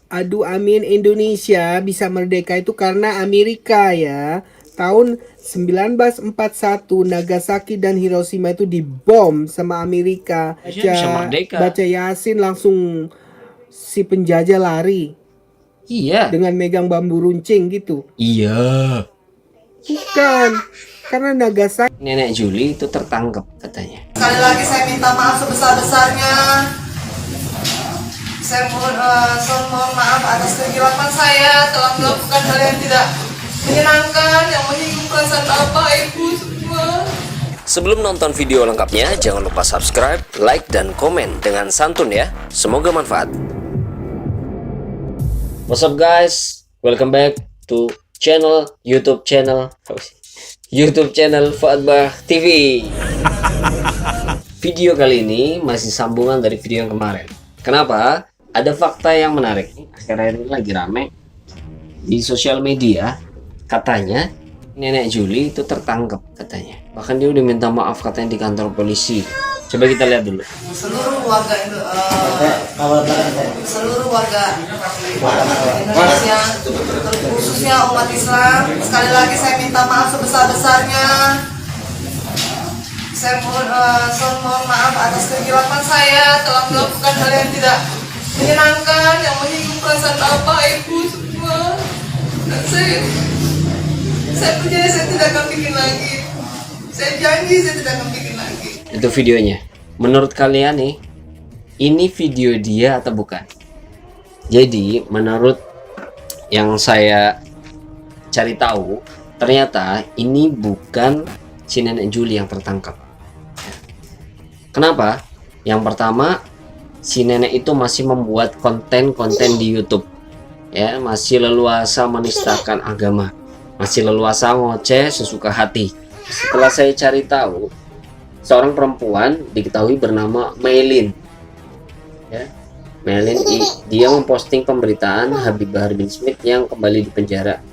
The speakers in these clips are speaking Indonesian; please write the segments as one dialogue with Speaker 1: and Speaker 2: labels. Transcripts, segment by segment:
Speaker 1: Aduh amin Indonesia bisa merdeka itu karena Amerika ya. Tahun 1941 Nagasaki dan Hiroshima itu dibom sama Amerika.
Speaker 2: Indonesia bisa merdeka.
Speaker 1: Baca Yasin langsung si penjajah lari
Speaker 2: Iya.
Speaker 1: dengan megang bambu runcing gitu.
Speaker 2: Iya.
Speaker 1: Bukan, karena Nagasaki.
Speaker 2: Nenek Juli itu tertangkap katanya.
Speaker 3: Sekali lagi saya minta maaf sebesar-besarnya. Saya mohon maaf atas kehilafan saya telah melakukan hal yang tidak menyenangkan, yang menyinggung perasaan bapak ibu semua.
Speaker 2: Sebelum nonton video lengkapnya, jangan lupa subscribe, like, dan komen dengan santun ya. Semoga manfaat. What's up guys? Welcome back to YouTube channel Fuadbah TV. Video kali ini masih sambungan dari video yang kemarin. Kenapa? Ada fakta yang menarik. Akhir-akhir ini lagi rame di sosial media. Katanya Nenek Juli itu tertangkap katanya. Bahkan dia udah minta maaf katanya di kantor polisi. Coba kita lihat dulu.
Speaker 3: Seluruh warga Indonesia, khususnya umat Islam, sekali lagi saya minta maaf sebesar-besarnya. Saya mohon maaf atas kehilafan saya telah melakukan hal yang tidak menyenangkan, yang menyinggung perasaan bapak ibu semua. Dan saya percaya saya tidak akan bikin lagi. Saya janji saya tidak akan bikin lagi.
Speaker 2: Itu videonya. Menurut kalian nih, ini video dia atau bukan? Jadi menurut yang saya cari tahu, ternyata ini bukan si Nenek Juli yang tertangkap. Kenapa? Yang pertama, si nenek itu masih membuat konten-konten di YouTube. Ya, masih leluasa menistakan agama. Masih leluasa ngoceh sesuka hati. Setelah saya cari tahu, seorang perempuan diketahui bernama Maylin. Ya, Maylin dia memposting pemberitaan Habib Bahar bin Smith yang kembali di penjara.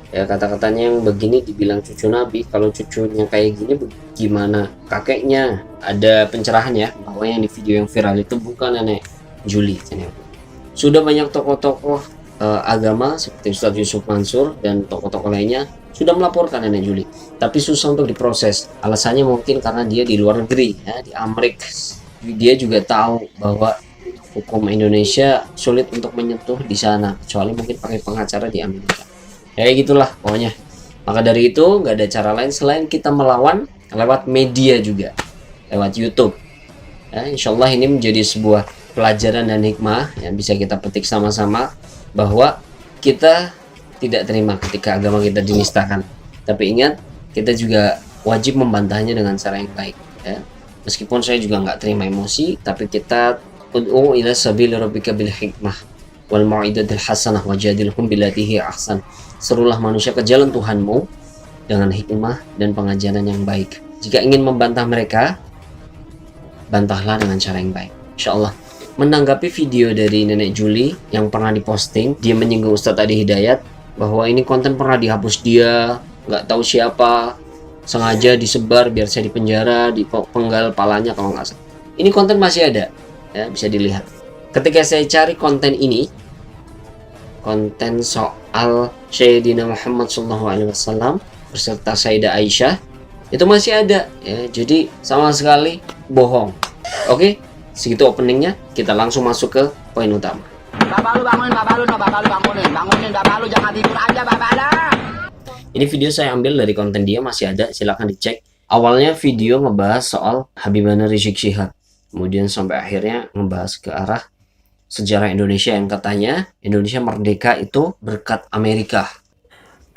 Speaker 2: Ya, kata-katanya yang begini dibilang cucu Nabi, kalau cucunya kayak gini gimana kakeknya? Ada pencerahan ya bahwa yang di video yang viral itu bukan Nenek Juli. Sudah banyak tokoh-tokoh agama seperti Ustadz Yusuf Mansur dan tokoh-tokoh lainnya sudah melaporkan Nenek Juli, tapi susah untuk diproses. Alasannya mungkin karena dia di luar negeri, ya, di Amerika. Dia juga tahu bahwa hukum Indonesia sulit untuk menyentuh di sana, kecuali mungkin pakai pengacara di Amerika. Kayak gitulah pokoknya. Maka dari itu nggak ada cara lain selain kita melawan lewat media juga, lewat YouTube. Ya, insya Allah ini menjadi sebuah pelajaran dan hikmah yang bisa kita petik sama-sama, bahwa kita tidak terima ketika agama kita dinistakan. Tapi ingat, kita juga wajib membantahnya dengan cara yang baik. Ya. Meskipun saya juga nggak terima emosi, tapi kita ud'u ila sabili rabbika bil hikmah wal mau'idatil hasanah wajadilhum billati hiya ahsan. Serulah manusia ke jalan Tuhanmu dengan hikmah dan pengajaran yang baik. Jika ingin membantah mereka, bantahlah dengan cara yang baik. Insyaallah. Menanggapi video dari Nenek Juli yang pernah diposting, dia menyinggung Ustadz Adi Hidayat bahwa ini konten pernah dihapus dia, nggak tahu siapa, sengaja disebar biar saya dipenjara, dipenggal palanya kalau nggak salah. Ini konten masih ada, ya, bisa dilihat. Ketika saya cari konten ini, konten soal Sayyidina Muhammad SAW beserta Sayyidah Aisyah, itu masih ada, ya. Jadi sama sekali bohong. Oke, segitu openingnya. Kita langsung masuk ke poin utama.
Speaker 4: Bapak lu bangunin, bapak lu bangunin bapak lu, jangan tidur aja bapak dah.
Speaker 2: Ini video saya ambil dari konten dia, masih ada, silahkan dicek. Awalnya video ngebahas soal Habibana Rizik Syihab, kemudian sampai akhirnya ngebahas ke arah sejarah Indonesia yang katanya Indonesia merdeka itu berkat Amerika.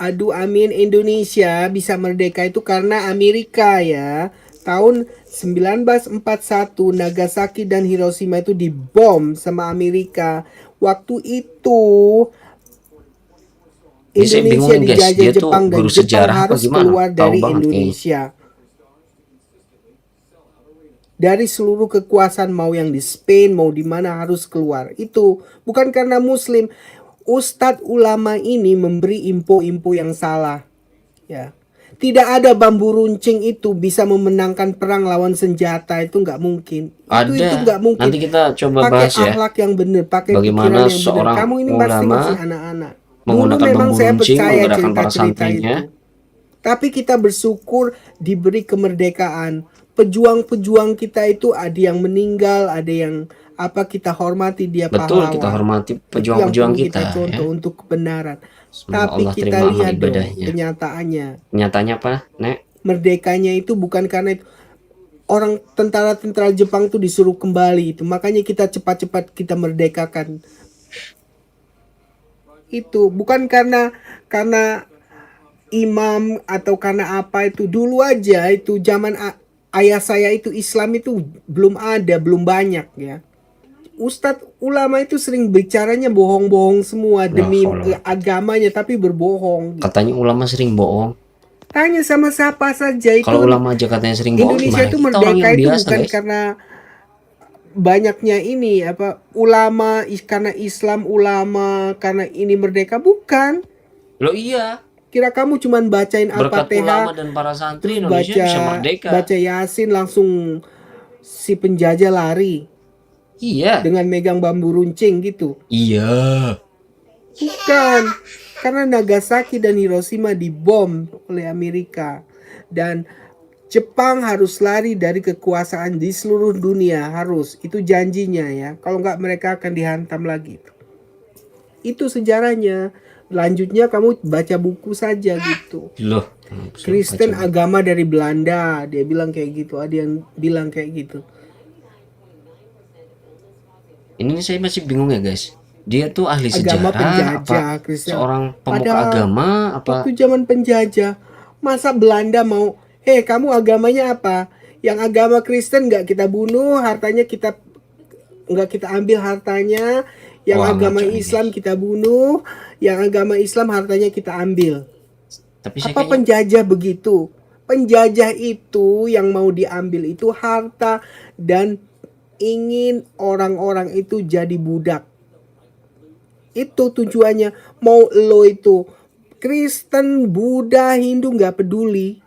Speaker 1: Aduh amin Indonesia bisa merdeka itu karena Amerika ya. Tahun 1941 Nagasaki dan Hiroshima itu dibom sama Amerika. Waktu itu Indonesia dijajah Jepang dan Jepang harus keluar dari Indonesia. Dari seluruh kekuasaan, mau yang di Spain mau di mana, harus keluar. Itu bukan karena Muslim. Ustadz ulama ini memberi info-info yang salah, ya. Tidak ada bambu runcing itu bisa memenangkan perang lawan senjata, itu nggak mungkin. Itu
Speaker 2: Ada.
Speaker 1: nggak mungkin.
Speaker 2: Nanti kita coba
Speaker 1: Pakai
Speaker 2: bahas ya.
Speaker 1: akhlak yang benar, pakai
Speaker 2: Bagaimana
Speaker 1: pikiran yang benar.
Speaker 2: seorang
Speaker 1: Kamu ini pasti
Speaker 2: ulama
Speaker 1: masih anak-anak. Dulu
Speaker 2: menggunakan
Speaker 1: memang
Speaker 2: bambu
Speaker 1: saya
Speaker 2: runcing
Speaker 1: percaya
Speaker 2: menggerakkan para
Speaker 1: cerita-cerita
Speaker 2: santrinya.
Speaker 1: itu. Tapi kita bersyukur diberi kemerdekaan. Pejuang-pejuang kita itu ada yang meninggal, ada yang kita hormati dia
Speaker 2: Betul,
Speaker 1: pahlawan.
Speaker 2: kita hormati
Speaker 1: Itu yang
Speaker 2: pejuang-pejuang
Speaker 1: perlu
Speaker 2: kita
Speaker 1: contoh
Speaker 2: ya.
Speaker 1: untuk kebenaran.
Speaker 2: Semoga
Speaker 1: Tapi
Speaker 2: Allah
Speaker 1: kita
Speaker 2: terima amal
Speaker 1: lihat dong
Speaker 2: ibadahnya.
Speaker 1: kenyataannya.
Speaker 2: Nyatanya apa, Nek?
Speaker 1: Merdekanya itu bukan karena itu. Orang tentara-tentara Jepang tuh disuruh kembali itu. Makanya kita cepat-cepat kita merdekakan. Itu bukan karena imam atau karena apa itu. Dulu aja itu zaman ayah saya itu Islam itu belum ada, belum banyak ya. Ustadz ulama itu sering bicaranya bohong-bohong semua demi agamanya, tapi berbohong.
Speaker 2: Katanya ulama sering bohong.
Speaker 1: Tanya sama siapa saja itu.
Speaker 2: Kalau ulama aja katanya sering bohong,
Speaker 1: Indonesia
Speaker 2: gimana
Speaker 1: itu
Speaker 2: kita orang
Speaker 1: merdeka
Speaker 2: yang
Speaker 1: itu
Speaker 2: biasa,
Speaker 1: bukan
Speaker 2: guys?
Speaker 1: karena banyaknya ini ulama, karena Islam ulama, karena ini merdeka, bukan.
Speaker 2: Loh iya,
Speaker 1: Kira kamu cuman bacain
Speaker 2: berkat ulama
Speaker 1: Al-Fatihah,
Speaker 2: dan para santri
Speaker 1: terus
Speaker 2: Indonesia bisa merdeka.
Speaker 1: baca Yasin langsung si penjajah lari
Speaker 2: Iya.
Speaker 1: dengan megang bambu runcing gitu.
Speaker 2: Iya.
Speaker 1: Bukan. Karena Nagasaki dan Hiroshima dibom oleh Amerika. Dan Jepang harus lari dari kekuasaan di seluruh dunia. Harus. Itu janjinya ya. Kalau nggak mereka akan dihantam lagi. Itu sejarahnya. Lanjutnya kamu baca buku saja gitu.
Speaker 2: Loh.
Speaker 1: Kristen agama dari Belanda. Dia bilang kayak gitu. Ada yang bilang kayak gitu.
Speaker 2: Ini saya masih bingung ya guys. Dia tuh ahli
Speaker 1: Agama
Speaker 2: sejarah
Speaker 1: penjajah,
Speaker 2: apa
Speaker 1: Kristen.
Speaker 2: seorang pemuka
Speaker 1: Padahal
Speaker 2: agama apa?
Speaker 1: Waktu zaman penjajah, masa Belanda mau, kamu agamanya apa? Yang agama Kristen nggak kita bunuh, hartanya kita nggak kita ambil hartanya. Yang
Speaker 2: Wah,
Speaker 1: agama
Speaker 2: ngaco nih,
Speaker 1: Islam
Speaker 2: guys.
Speaker 1: kita bunuh, yang agama Islam hartanya kita ambil.
Speaker 2: Tapi saya
Speaker 1: Apa
Speaker 2: kayaknya
Speaker 1: penjajah begitu? Penjajah itu yang mau diambil itu harta dan ingin orang-orang itu jadi budak. Itu tujuannya. Mau lo itu Kristen, Buddha, Hindu nggak peduli.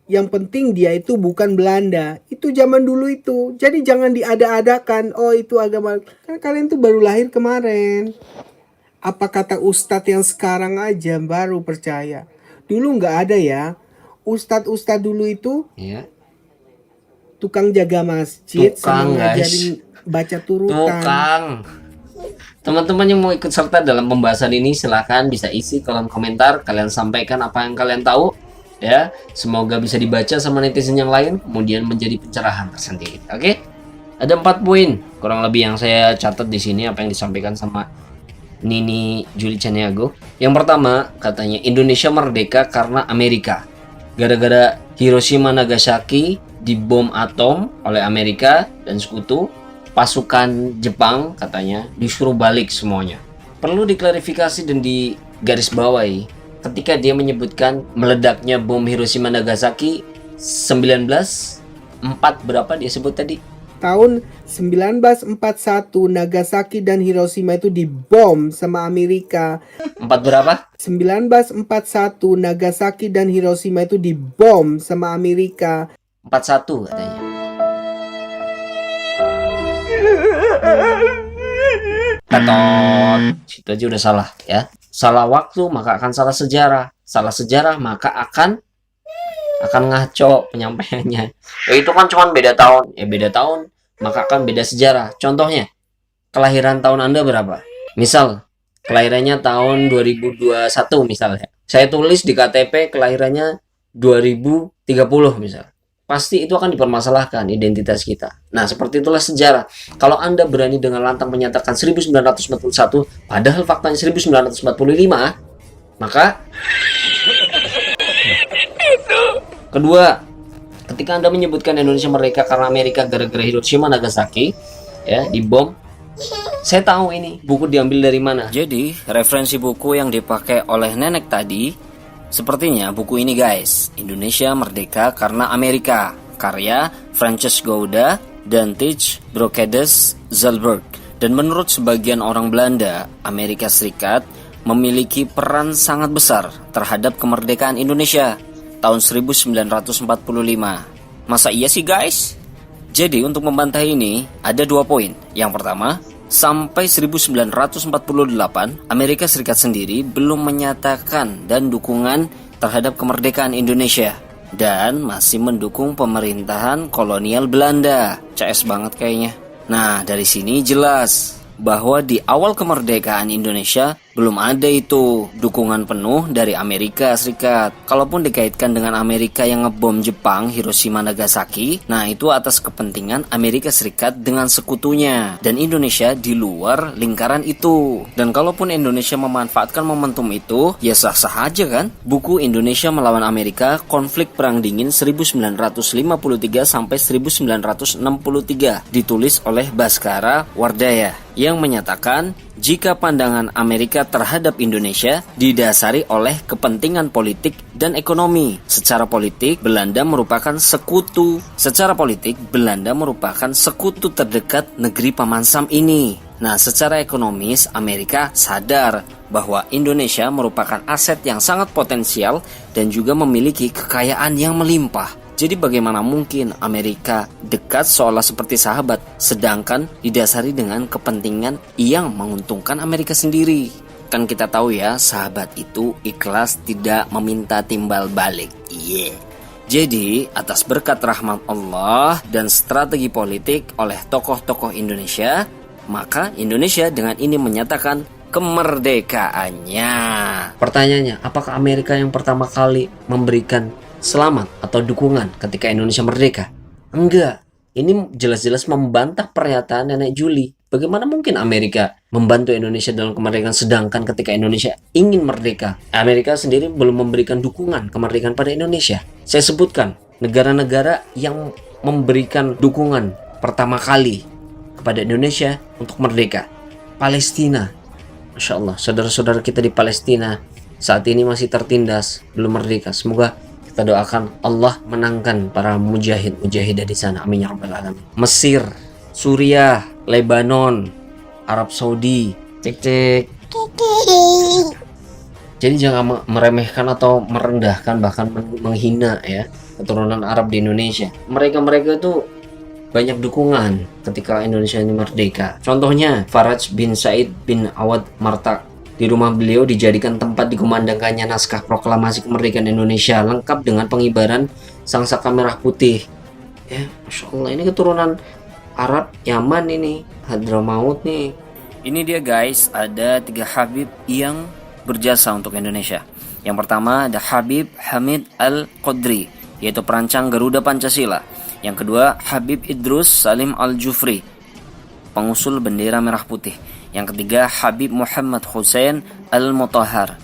Speaker 1: Yang penting dia itu bukan Belanda. Itu zaman dulu itu. Jadi jangan diada-adakan. Oh itu agama. Kan kalian tuh baru lahir kemarin. Apa kata ustadz yang sekarang aja baru percaya. Dulu nggak ada ya. Ustadz dulu itu
Speaker 2: ya.
Speaker 1: tukang jaga masjid
Speaker 2: Tukang,
Speaker 1: sama ngajarin baca turutan.
Speaker 2: Tukang. Teman-teman yang mau ikut serta dalam pembahasan ini silahkan bisa isi kolom komentar. Kalian sampaikan apa yang kalian tahu. Ya, semoga bisa dibaca sama netizen yang lain. Kemudian menjadi pencerahan tersendiri. Oke? Ada 4 poin kurang lebih yang saya catat di sini apa yang disampaikan sama Nini Juli Caniago. Yang pertama katanya Indonesia merdeka karena Amerika. Gara-gara Hiroshima Nagasaki dibom atom oleh Amerika dan sekutu. Pasukan Jepang katanya disuruh balik semuanya. Perlu diklarifikasi dan digarisbawahi ketika dia menyebutkan meledaknya bom Hiroshima Nagasaki 1904 berapa dia sebut tadi?
Speaker 1: Tahun 1941 Nagasaki dan Hiroshima itu dibom sama Amerika.
Speaker 2: 4 berapa?
Speaker 1: 1941 Nagasaki dan Hiroshima itu dibom sama Amerika.
Speaker 2: 41 katanya. Ketot. Situ aja udah salah ya. Salah waktu maka akan salah sejarah. Salah sejarah maka akan ngaco penyampaiannya. Itu kan cuma beda tahun. Beda tahun maka akan beda sejarah. Contohnya, kelahiran tahun Anda berapa? Misal, kelahirannya tahun 2021 misalnya. Saya tulis di KTP kelahirannya 2030 misal. Pasti itu akan dipermasalahkan identitas kita. Nah, seperti itulah sejarah. Kalau Anda berani dengan lantang menyatakan 1941, padahal faktanya 1945, maka kedua, ketika Anda menyebutkan Indonesia merdeka karena Amerika gara-gara Hiroshima Nagasaki, ya, dibom. Saya tahu ini buku diambil dari mana. Jadi, referensi buku yang dipakai oleh nenek tadi sepertinya buku ini guys, Indonesia Merdeka karena Amerika, karya Frances Gouda dan Tich Brokedes Zalberg. Dan menurut sebagian orang Belanda, Amerika Serikat memiliki peran sangat besar terhadap kemerdekaan Indonesia.
Speaker 5: tahun 1945. Masa iya sih guys? Jadi untuk membantah ini ada 2 poin. Yang pertama, sampai 1948 Amerika Serikat sendiri belum menyatakan dan dukungan terhadap kemerdekaan Indonesia dan masih mendukung pemerintahan kolonial Belanda. CS banget kayaknya. Nah, dari sini jelas bahwa di awal kemerdekaan Indonesia belum ada itu dukungan penuh dari Amerika Serikat. Kalaupun dikaitkan dengan Amerika yang ngebom Jepang, Hiroshima, Nagasaki, nah itu atas kepentingan Amerika Serikat dengan sekutunya dan Indonesia di luar lingkaran itu. Dan kalaupun Indonesia memanfaatkan momentum itu, ya sah-sah aja kan? Buku Indonesia Melawan Amerika, Konflik Perang Dingin 1953 sampai 1963 ditulis oleh Baskara Wardaya yang menyatakan jika pandangan Amerika terhadap Indonesia didasari oleh kepentingan politik dan ekonomi. Secara politik, Belanda merupakan sekutu. Terdekat negeri Paman Sam ini. Nah, secara ekonomis, Amerika sadar bahwa Indonesia merupakan aset yang sangat potensial dan juga memiliki kekayaan yang melimpah. Jadi bagaimana mungkin Amerika dekat seolah seperti sahabat, sedangkan didasari dengan kepentingan yang menguntungkan Amerika sendiri. Kan kita tahu ya, sahabat itu ikhlas tidak meminta timbal balik. Jadi atas berkat rahmat Allah dan strategi politik oleh tokoh-tokoh Indonesia, maka Indonesia dengan ini menyatakan kemerdekaannya.
Speaker 2: Pertanyaannya, apakah Amerika yang pertama kali memberikan selamat atau dukungan ketika Indonesia merdeka? Enggak. Ini jelas-jelas membantah pernyataan Nenek Juli. Bagaimana mungkin Amerika membantu Indonesia dalam kemerdekaan sedangkan ketika Indonesia ingin merdeka, Amerika sendiri belum memberikan dukungan kemerdekaan pada Indonesia. Saya sebutkan negara-negara yang memberikan dukungan pertama kali kepada Indonesia untuk merdeka. Palestina. Masya Allah, saudara-saudara kita di Palestina saat ini masih tertindas, belum merdeka. Semoga kita doakan Allah menangkan para mujahid-mujahidah di sana. Amin ya rabbal alamin. Mesir, Suriah, Lebanon, Arab Saudi. Cek. Jadi jangan meremehkan atau merendahkan, bahkan menghina ya keturunan Arab di Indonesia. Mereka itu banyak dukungan ketika Indonesia ini merdeka. Contohnya Faraj bin Said bin Awad Martak. Di rumah beliau dijadikan tempat dikumandangkannya naskah proklamasi kemerdekaan Indonesia lengkap dengan pengibaran sangsaka merah putih. Ya, Masya Allah, ini keturunan Arab, Yaman ini, Hadramaut nih.
Speaker 5: Ini dia guys, ada 3 Habib yang berjasa untuk Indonesia. Yang pertama ada Habib Hamid Al-Qadri, yaitu perancang Garuda Pancasila. Yang kedua Habib Idrus Salim Al-Jufri, pengusul bendera merah putih. Yang ketiga Habib Muhammad Hussein Al-Mutahhar,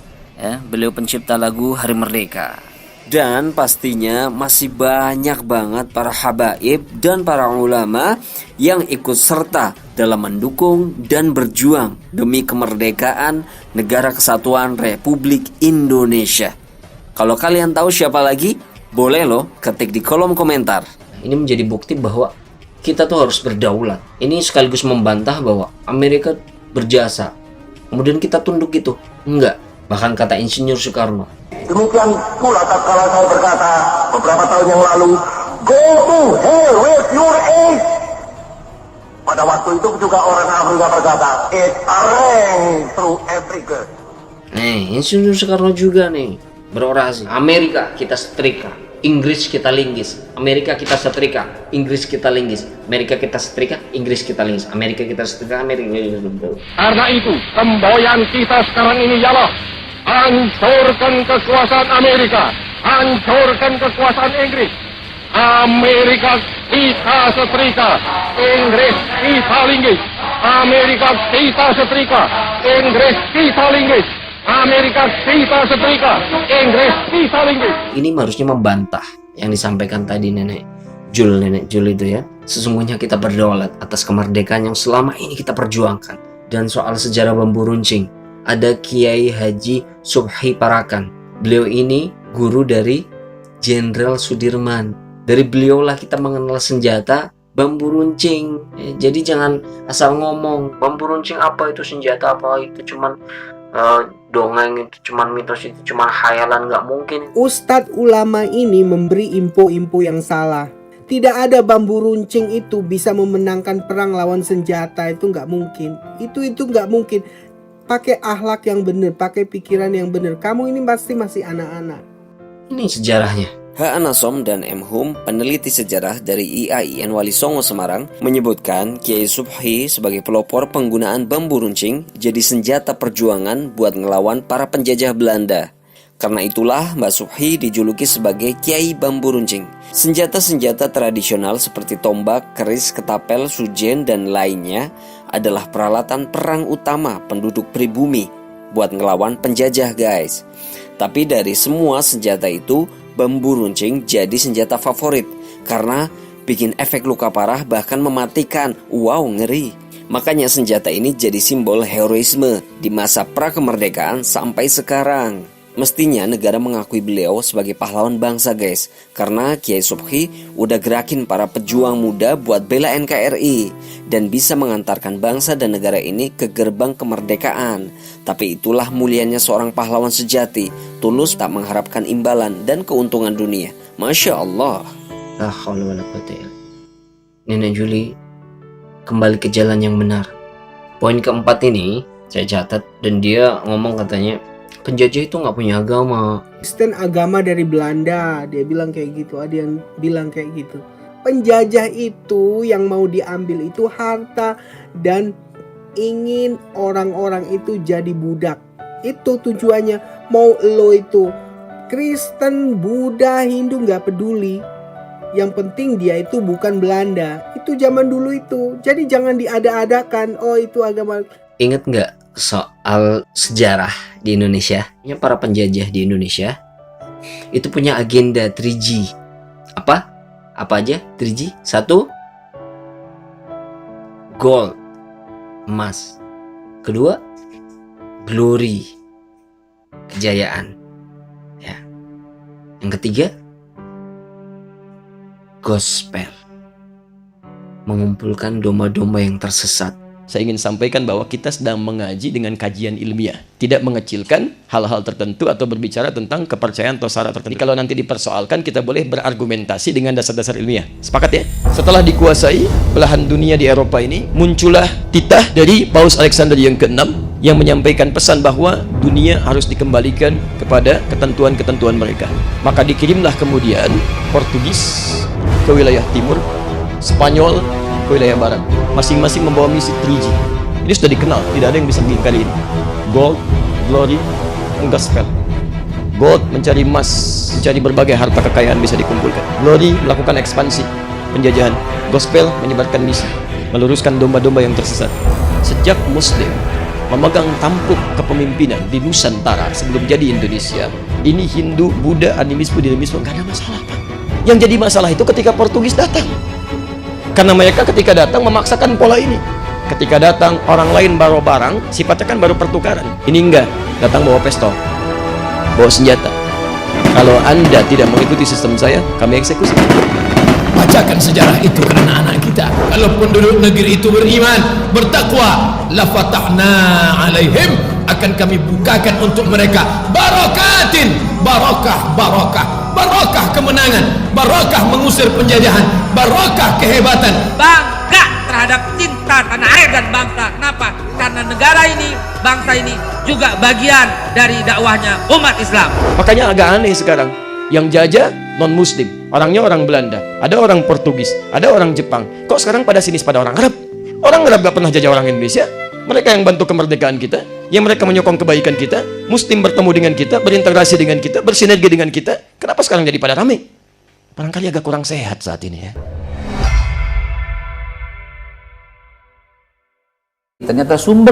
Speaker 5: beliau pencipta lagu Hari Merdeka. Dan pastinya masih banyak banget para habaib dan para ulama yang ikut serta dalam mendukung dan berjuang demi kemerdekaan Negara Kesatuan Republik Indonesia. Kalau kalian tahu siapa lagi, boleh loh ketik di kolom komentar.
Speaker 2: Ini menjadi bukti bahwa kita tuh harus berdaulat. Ini sekaligus membantah bahwa Amerika berjasa, kemudian kita tunduk gitu. Enggak. Bahkan kata Insinyur Soekarno,
Speaker 6: demikian pula tatkala saya berkata beberapa tahun yang lalu, go to hell with your age. Pada waktu itu juga orang Afrika berkata, it rang through Africa.
Speaker 2: Insinyur Soekarno juga nih berorasi, Amerika kita setrika, Inggris kita linggis. Amerika kita setrika, Inggris kita linggis. Amerika kita setrika, Inggris kita linggis. Amerika kita setrika, Amerika kita linggis.
Speaker 7: Karena itu, semboyan kita sekarang ini ialah hancurkan kekuasaan Amerika, hancurkan kekuasaan Inggris. Amerika kita setrika, Inggris kita linggis. Amerika kita setrika, Inggris kita linggis. Amerika kita setrika, Inggris kita linggis.
Speaker 2: Ini harusnya membantah yang disampaikan tadi Nenek Jul itu ya. Sesungguhnya kita berdaulat atas kemerdekaan yang selama ini kita perjuangkan. Dan soal sejarah bambu runcing, ada Kiai Haji Subhi Parakan. Beliau ini guru dari Jenderal Sudirman. Dari beliaulah kita mengenal senjata bambu runcing. Jadi jangan asal ngomong bambu runcing apa itu, senjata apa itu, cuman dongeng itu cuman mitos, itu cuman khayalan, nggak mungkin.
Speaker 1: Ustadz ulama ini memberi info-info yang salah. Tidak ada bambu runcing itu bisa memenangkan perang lawan senjata, itu nggak mungkin. Itu nggak mungkin. Pakai akhlak yang benar, pakai pikiran yang benar. Kamu ini pasti masih anak-anak.
Speaker 2: Ini sejarahnya.
Speaker 5: H. Anasom dan M. Hum, peneliti sejarah dari IAIN Wali Songo Semarang, menyebutkan Kiai Subhi sebagai pelopor penggunaan bambu runcing jadi senjata perjuangan buat ngelawan para penjajah Belanda. Karena itulah Mbak Subhi dijuluki sebagai Kiai Bambu Runcing. Senjata-senjata tradisional seperti tombak, keris, ketapel, sujen, dan lainnya adalah peralatan perang utama penduduk pribumi buat ngelawan penjajah, guys. Tapi dari semua senjata itu, bambu runcing jadi senjata favorit karena bikin efek luka parah bahkan mematikan. Wow, ngeri. Makanya senjata ini jadi simbol heroisme di masa pra-kemerdekaan sampai sekarang. Mestinya negara mengakui beliau sebagai pahlawan bangsa, guys, karena Kiai Subhi udah gerakin para pejuang muda buat bela NKRI dan bisa mengantarkan bangsa dan negara ini ke gerbang kemerdekaan. Tapi itulah mulianya seorang pahlawan sejati, tulus tak mengharapkan imbalan dan keuntungan dunia. Masya Allah.
Speaker 2: Nenek Juli kembali ke jalan yang benar. Poin keempat ini saya catat, dan dia ngomong katanya penjajah itu nggak punya agama.
Speaker 1: Kristen agama dari Belanda, dia bilang kayak gitu. Ada yang bilang kayak gitu. Penjajah itu yang mau diambil itu harta dan ingin orang-orang itu jadi budak. Itu tujuannya. Mau lo itu Kristen, Buddha, Hindu nggak peduli. Yang penting dia itu bukan Belanda. Itu zaman dulu itu. Jadi jangan diada-adakan. Oh itu agama.
Speaker 2: Ingat nggak soal sejarah di Indonesia? Para penjajah di Indonesia itu punya agenda 3G. Apa aja 3G? 1, gold, emas. 2, glory, kejayaan. Ya. Yang ketiga, gospel, mengumpulkan domba-domba yang tersesat.
Speaker 8: Saya ingin sampaikan bahwa kita sedang mengaji dengan kajian ilmiah, tidak mengecilkan hal-hal tertentu atau berbicara tentang kepercayaan atau syarat tertentu. Kalau nanti dipersoalkan, kita boleh berargumentasi dengan dasar-dasar ilmiah. Sepakat ya? Setelah dikuasai belahan dunia di Eropa ini, muncullah titah dari Paus Alexander yang ke-6 yang menyampaikan pesan bahwa dunia harus dikembalikan kepada ketentuan-ketentuan mereka. Maka dikirimlah kemudian Portugis ke wilayah timur, Spanyol ke wilayah barat, masing-masing membawa misi 3G. Ini sudah dikenal, tidak ada yang bisa mengingkari ini. Gold, glory, dan gospel. Gold mencari emas, mencari berbagai harta kekayaan bisa dikumpulkan. Glory melakukan ekspansi, penjajahan. Gospel menyebarkan misi, meluruskan domba-domba yang tersesat. Sejak Muslim memegang tampuk kepemimpinan di Nusantara sebelum jadi Indonesia, ini Hindu, Buddha, animisme, dinamisme, nggak ada masalah, Pak. Yang jadi masalah itu ketika Portugis datang. Karena mereka ketika datang memaksakan pola ini. Ketika datang orang lain bawa barang, sifatnya kan baru pertukaran. Ini enggak, datang bawa pistol, bawa senjata. Kalau Anda tidak mengikuti sistem saya, kami eksekusi.
Speaker 9: Bacakan sejarah itu ke anak-anak kita. Kalau penduduk negeri itu beriman, bertakwa, la fatahna alaihim, akan kami bukakan untuk mereka barakatin, barakah, barakah, barakah kemenangan, barakah mengusir penjajahan, barakah kehebatan.
Speaker 10: Bangga terhadap cinta tanah air dan bangsa. Kenapa? Karena negara ini, bangsa ini juga bagian dari dakwahnya umat Islam.
Speaker 8: Makanya agak aneh sekarang, yang jajah non-muslim, orangnya orang Belanda, ada orang Portugis, ada orang Jepang. Kok sekarang pada sini pada orang Arab? Orang Arab gak pernah jajah orang Indonesia. Mereka yang bantu kemerdekaan kita, yang mereka menyokong kebaikan kita. Muslim bertemu dengan kita, berintegrasi dengan kita, bersinergi dengan kita. Kenapa sekarang jadi pada rame? Barangkali agak kurang sehat saat ini ya.
Speaker 11: Ternyata sumber